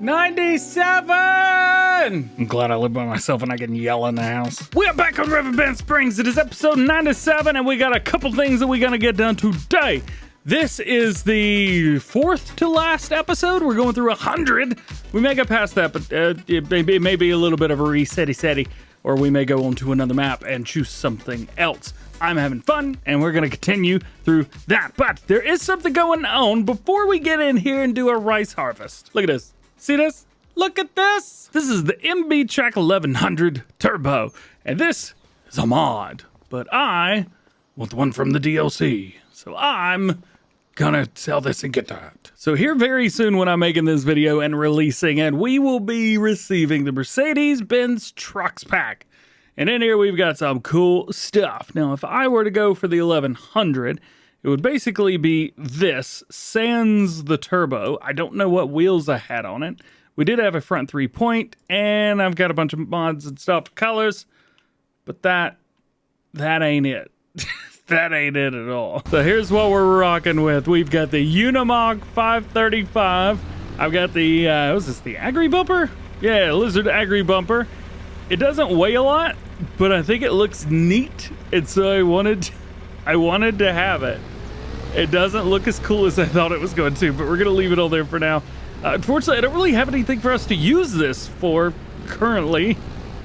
97! I'm glad I live by myself and I can yell in the house. We are back on Riverbend Springs. It is episode 97 and we got a couple things that we're gonna get done today. This is the fourth to last episode. We're going through 100. We may get past that, but it may be a little bit of a reset-y, or we may go on to another map and choose something else. I'm having fun, and we're going to continue through that. But there is something going on before we get in here and do a rice harvest. Look at this. See this? Look at this. This is the mb-trac 1100 Turbo, and this is a mod. But I want the one from the DLC, so I'm gonna sell this and get that. So here very soon when I'm making this video and releasing it, we will be receiving the Mercedes-Benz Trucks Pack. And in here we've got some cool stuff. Now if I were to go for the 1100, it would basically be this, sans the turbo. I don't know what wheels I had on it. We did have a front 3-point, and I've got a bunch of mods and stuff, colors, but that ain't it. That ain't it at all. So here's what we're rocking with. We've got the Unimog 535. I've got the, what's this, the Agri Bumper? Yeah, Lizard Agri Bumper. It doesn't weigh a lot, but I think it looks neat, and so I wanted to have it. It doesn't look as cool as I thought it was going to, but we're gonna leave it all there for now. Unfortunately, I don't really have anything for us to use this for currently,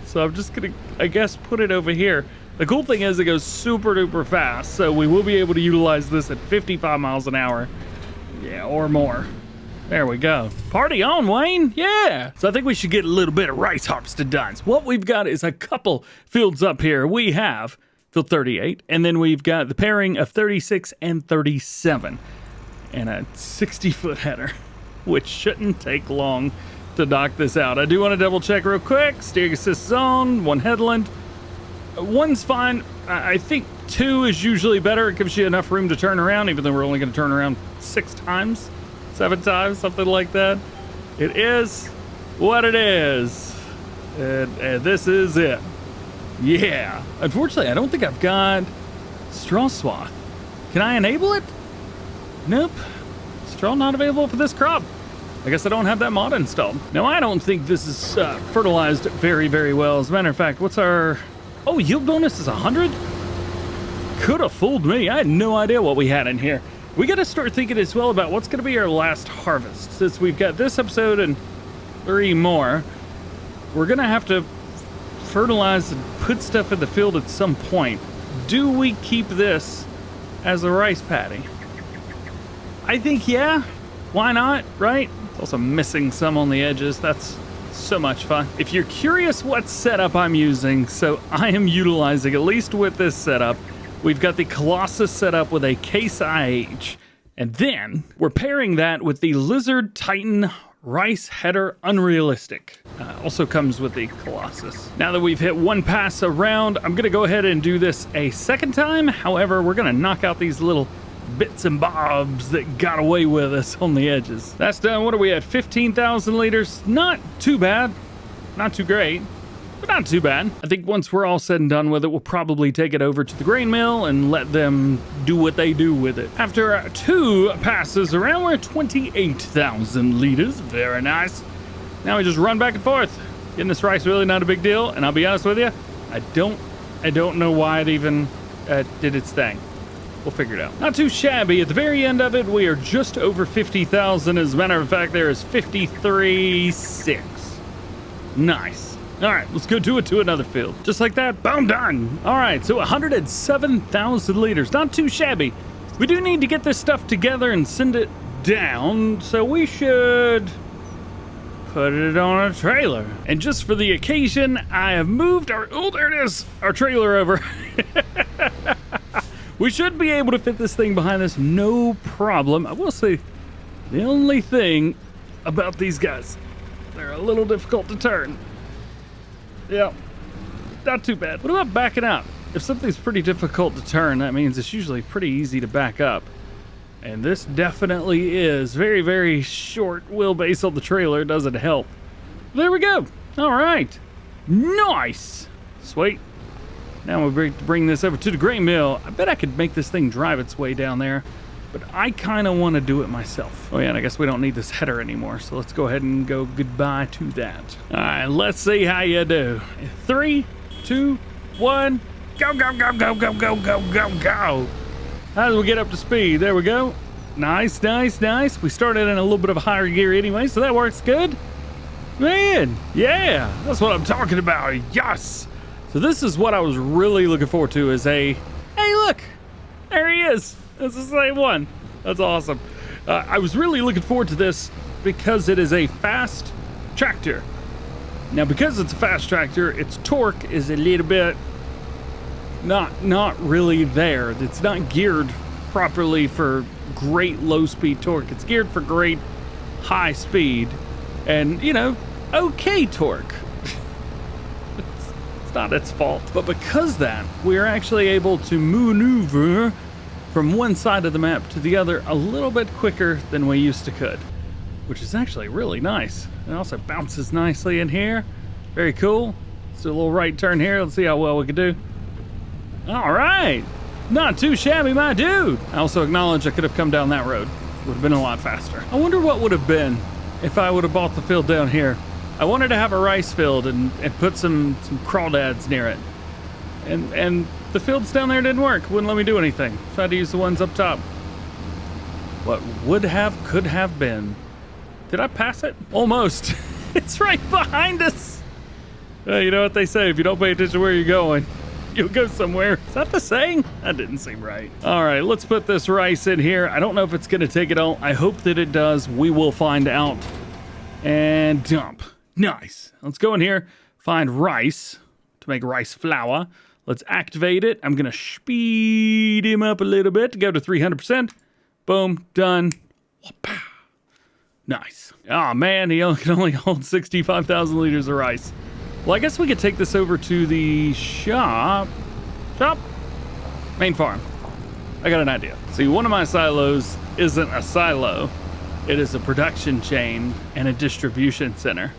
so I'm just gonna, I guess, put it over here. The cool thing is it goes super duper fast, so we will be able to utilize this at 55 miles an hour. Yeah, or more. There we go. Party on, Wayne. Yeah. So I think we should get a little bit of rice harvested done. So what we've got is a couple fields up here. We have field 38, and then we've got the pairing of 36 and 37, and a 60-foot header, which shouldn't take long to knock this out. I do want to double check real quick. Steering assist is on, one headland. One's fine. I think 2 is usually better. It gives you enough room to turn around, even though we're only going to turn around 6 times, 7 times, something like that. It is what it is, and this is it. Yeah. Unfortunately, I don't think I've got straw swath. Can I enable it? Nope. Straw not available for this crop. I guess I don't have that mod installed. Now, I don't think this is fertilized very, very well. As a matter of fact, what's our... Oh, yield bonus is 100? Could have fooled me. I had no idea what we had in here. We got to start thinking as well about what's going to be our last harvest. Since we've got this episode and 3 more, we're going to have to fertilize and put stuff in the field at some point. Do we keep this as a rice paddy? I think, yeah. Why not, right? It's also missing some on the edges. That's so much fun. If you're curious what setup I'm using, so I am utilizing, at least with this setup, we've got the Colossus set up with a Case IH, and then we're pairing that with the Lizard Titan Rice Header Unrealistic. Also comes with the Colossus. Now that we've hit 1 pass around, I'm gonna go ahead and do this a second time. However, we're gonna knock out these little bits and bobs that got away with us on the edges. That's done. What are we at? 15,000 liters. Not too bad. Not too great, but not too bad. I think once we're all said and done with it, we'll probably take it over to the grain mill and let them do what they do with it. After 2 passes around, we're at 28,000 liters. Very nice. Now we just run back and forth. Getting this rice really not a big deal, and I'll be honest with you, I don't know why it even did its thing. We'll figure it out. Not too shabby. At the very end of it, we are just over 50,000. As a matter of fact, there is 53.6. Nice. All right, let's go do it to another field. Just like that, boom, done. All right, so 107,000 liters. Not too shabby. We do need to get this stuff together and send it down, so we should put it on a trailer. And just for the occasion, I have moved our, oh, there it is, our trailer over. We should be able to fit this thing behind us, no problem. I will say, the only thing about these guys, they're a little difficult to turn. Yeah, not too bad. What about backing out? If something's pretty difficult to turn, that means it's usually pretty easy to back up. And this definitely is. Very, very short wheelbase on the trailer doesn't help. There we go. All right. Nice. Sweet. Now we'll bring this over to the grain mill. I bet I could make this thing drive its way down there. but I kind of want to do it myself. Oh yeah, and I guess we don't need this header anymore, so let's go ahead and go goodbye to that. All right, let's see how you do. 3, 2, 1, go, go, go, go, go, go, go, go, go. How do we get up to speed? There we go. Nice, nice, nice. We started in a little bit of a higher gear anyway, so that works good. Man, yeah, that's what I'm talking about. Yes. So this is what I was really looking forward to is hey, look, there he is. It's the same one. That's awesome. I was really looking forward to this because it is a fast tractor. Now, because it's a fast tractor, its torque is a little bit not really there. It's not geared properly for great low speed torque. It's geared for great high speed and, you know, okay torque. It's not its fault. But because that, we're actually able to maneuver from one side of the map to the other a little bit quicker than we used to could, which is actually really nice. It also bounces nicely in here. Very cool. Let's do a little right turn here. Let's see how well we can do. All right. Not too shabby, my dude. I also acknowledge I could have come down that road. Would have been a lot faster. I wonder what would have been if I would have bought the field down here. I wanted to have a rice field and put some crawdads near it. And the fields down there didn't work. Wouldn't let me do anything. So I had to use the ones up top. What would have, could have been. Did I pass it? Almost. It's right behind us. You know what they say, if you don't pay attention to where you're going, you'll go somewhere. Is that the saying? That didn't seem right. All right, let's put this rice in here. I don't know if it's gonna take it all. I hope that it does. We will find out. And dump. Nice. Let's go in here, find rice to make rice flour. Let's activate it. I'm gonna speed him up a little bit to go to 300%. Boom, done. Whoop-pow. Nice. Oh man, he can only hold 65,000 liters of rice. Well, I guess we could take this over to the shop. Main farm. I got an idea. See, one of my silos isn't a silo. It is a production chain and a distribution center.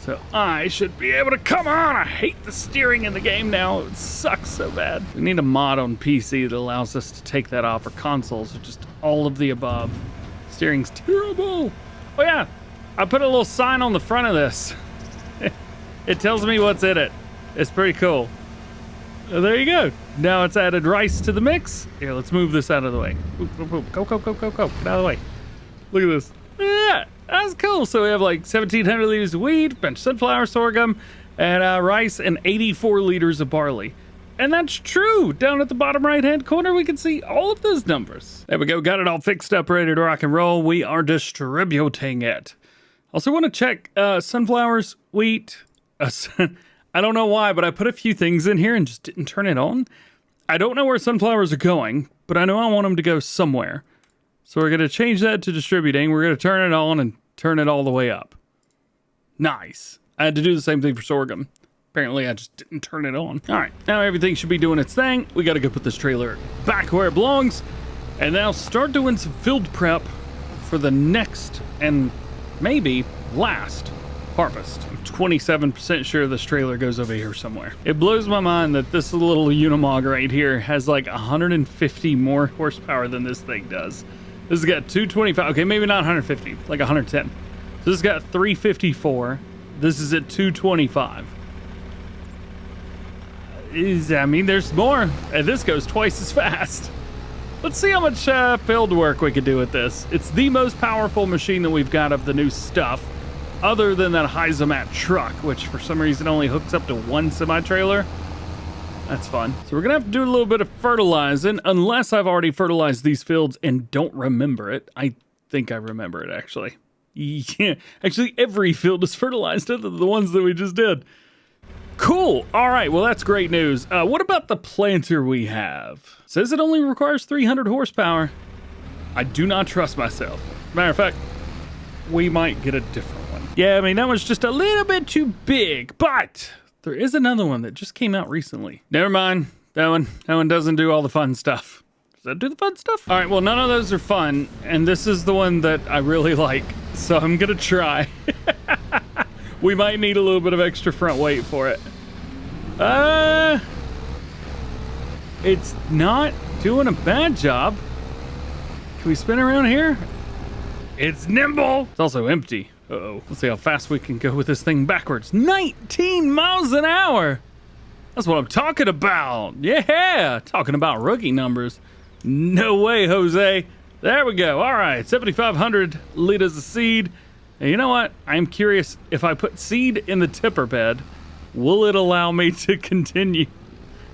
So I should be able to, come on, I hate the steering in the game now. It sucks so bad. We need a mod on PC that allows us to take that off, or consoles, or just all of the above. Steering's terrible. Oh yeah, I put a little sign on the front of this. It tells me what's in it. It's pretty cool. There you go. Now it's added rice to the mix. Here, let's move this out of the way. Go, go, go, go, go. Get out of the way. Look at this. Yeah, that's cool. So we have like 1,700 liters of wheat, bunch of sunflower, sorghum, and rice, and 84 liters of barley. And that's true. Down at the bottom right-hand corner, we can see all of those numbers. There we go. Got it all fixed up, ready to rock and roll. We are distributing it. Also want to check sunflowers, wheat. I don't know why, but I put a few things in here and just didn't turn it on. I don't know where sunflowers are going, but I know I want them to go somewhere. So we're going to change that to distributing. We're going to turn it on and turn it all the way up. Nice. I had to do the same thing for sorghum. Apparently, I just didn't turn it on. All right, now everything should be doing its thing. We got to go put this trailer back where it belongs. And now start doing some field prep for the next and maybe last harvest. I'm 27% sure this trailer goes over here somewhere. It blows my mind that this little Unimog right here has like 150 more horsepower than this thing does. This has got 225, okay, maybe not 150, like 110. So this has got 354. This is at 225. I mean, there's more, and this goes twice as fast. Let's see how much field work we could do with this. It's the most powerful machine that we've got of the new stuff, other than that mb-trac, which for some reason only hooks up to one semi-trailer. That's fun. So we're gonna have to do a little bit of fertilizing, unless I've already fertilized these fields and don't remember it. I think I remember it, actually. Yeah, actually every field is fertilized other than the ones that we just did. Cool. All right, well, that's great news. What about the planter we have? Says it only requires 300 horsepower. I do not trust myself. Matter of fact, we might get a different one. Yeah, I mean, that one's just a little bit too big, but there is another one that just came out recently. Never mind, that one doesn't do all the fun stuff. Does that do the fun stuff? All right, well, none of those are fun, and this is the one that I really like, so I'm gonna try. We might need a little bit of extra front weight for it. It's not doing a bad job. Can we spin around here? It's nimble. It's also empty. Uh-oh. Let's see how fast we can go with this thing backwards. 19 miles an hour. That's what I'm talking about. Yeah, talking about rookie numbers. No way, Jose. There we go. All right, 7,500 liters of seed. And you know what? I'm curious, if I put seed in the tipper bed, will it allow me to continue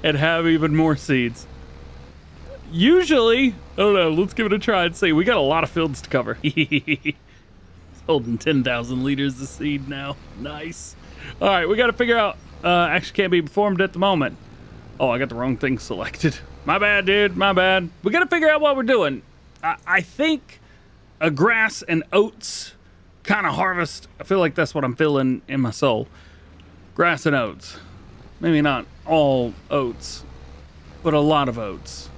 and have even more seeds? Usually, I don't know, let's give it a try and see. We got a lot of fields to cover. It's holding 10,000 liters of seed now. Nice. All right, we got to figure out, actually can't be performed at the moment. Oh, I got the wrong thing selected. My bad, dude, my bad. We got to figure out what we're doing. I think a grass and oats kind of harvest. I feel like that's what I'm feeling in my soul. Grass and oats. Maybe not all oats, but a lot of oats.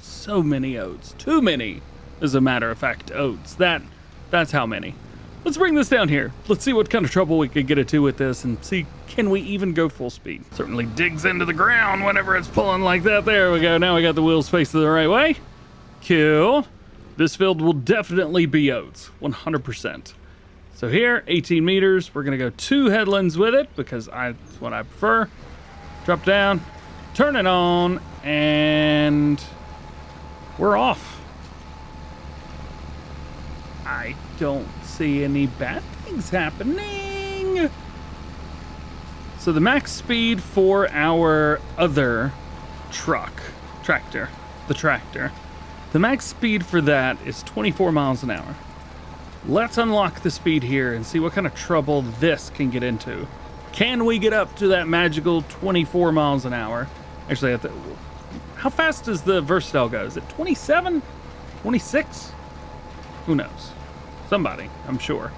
So many oats. Too many, as a matter of fact, oats. That's how many. Let's bring this down here. Let's see what kind of trouble we could get into with this and see, can we even go full speed? Certainly digs into the ground whenever it's pulling like that. There we go. Now we got the wheels facing the right way. Cool. This field will definitely be oats, 100%. So here, 18 meters. We're gonna go 2 headlands with it because that's what I prefer. Drop down, turn it on, and we're off. I don't see any bad things happening. So the max speed for our other tractor, the max speed for that is 24 miles an hour. Let's unlock the speed here and see what kind of trouble this can get into. Can we get up to that magical 24 miles an hour? Actually, how fast does the Versatile go? Is it 27? 26? Who knows? Somebody, I'm sure.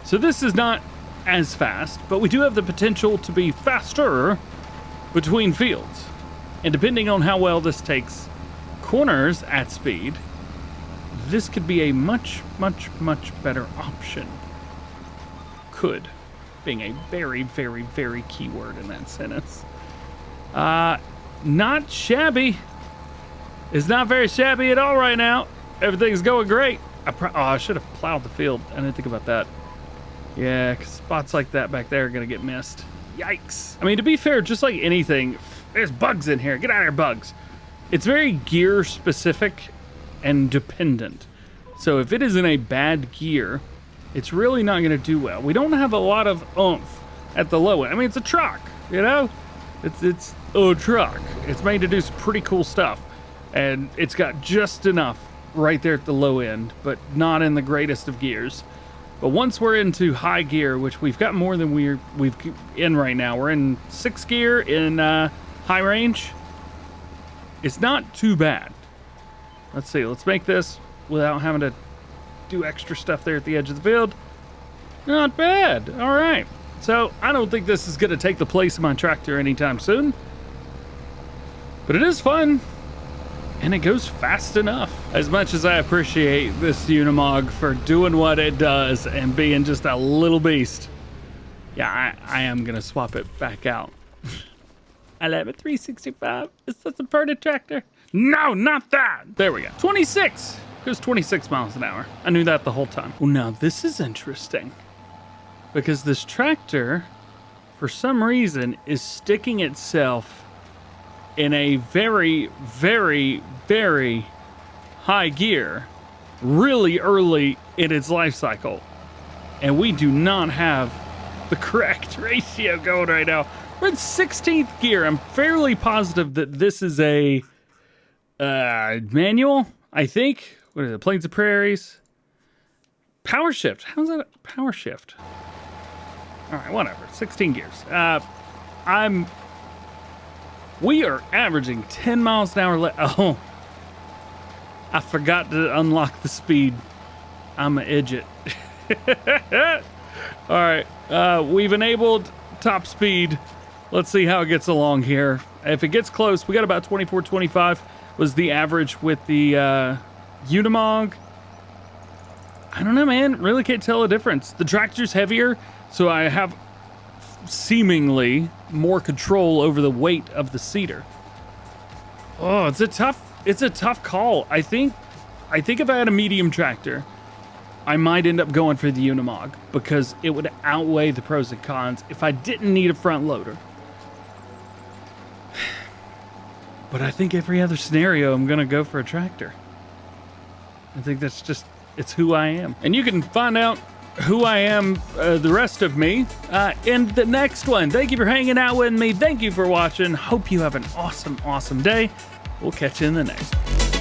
So this is not as fast, but we do have the potential to be faster between fields. And depending on how well this takes corners at speed, this could be a much, much, much better option. Could, being a very, very, very key word in that sentence. Not shabby. It's not very shabby at all right now. Everything's going great. I should have plowed the field. I didn't think about that. Yeah, 'cause spots like that back there are going to get missed. Yikes. I mean, to be fair, just like anything, there's bugs in here. Get out of here, bugs. It's very gear specific and dependent. So if it is in a bad gear, it's really not going to do well. We don't have a lot of oomph at the low end. I mean, it's a truck, you know? It's a truck. It's made to do some pretty cool stuff. And it's got just enough right there at the low end, but not in the greatest of gears. But once we're into high gear, which we've got more than we've in right now, we're in 6th gear in high range. It's not too bad. Let's see, let's make this without having to do extra stuff there at the edge of the field. Not bad. All right. So I don't think this is going to take the place of my tractor anytime soon, but it is fun. And it goes fast enough. As much as I appreciate this Unimog for doing what it does and being just a little beast, yeah, I am gonna swap it back out. I love it. 365. Is that a Perta tractor? No, not that. There we go. 26. Goes 26 miles an hour. I knew that the whole time. Well, now this is interesting because this tractor, for some reason, is sticking itself in a very, very, very high gear really early in its life cycle. And we do not have the correct ratio going right now. We're in 16th gear. I'm fairly positive that this is a manual, I think. What is it? Plains and Prairies? Power shift. How's that a power shift? All right, whatever. 16 gears. We are averaging 10 miles an hour. Oh, I forgot to unlock the speed. I'm an idiot. All right, we've enabled top speed. Let's see how it gets along here. If it gets close, we got about 24, 25 was the average with the Unimog. I don't know, man. Really can't tell a difference. The tractor's heavier, so I have seemingly more control over the weight of the seeder. Oh, it's a tough call. I think I think if I had a medium tractor, I might end up going for the Unimog because it would outweigh the pros and cons if I didn't need a front loader. But I think every other scenario, I'm going to go for a tractor. I think that's just, it's who I am. And you can find out who I am, the rest of me, in the next one. Thank you for hanging out with me. Thank you for watching. Hope you have an awesome, awesome day. We'll catch you in the next one.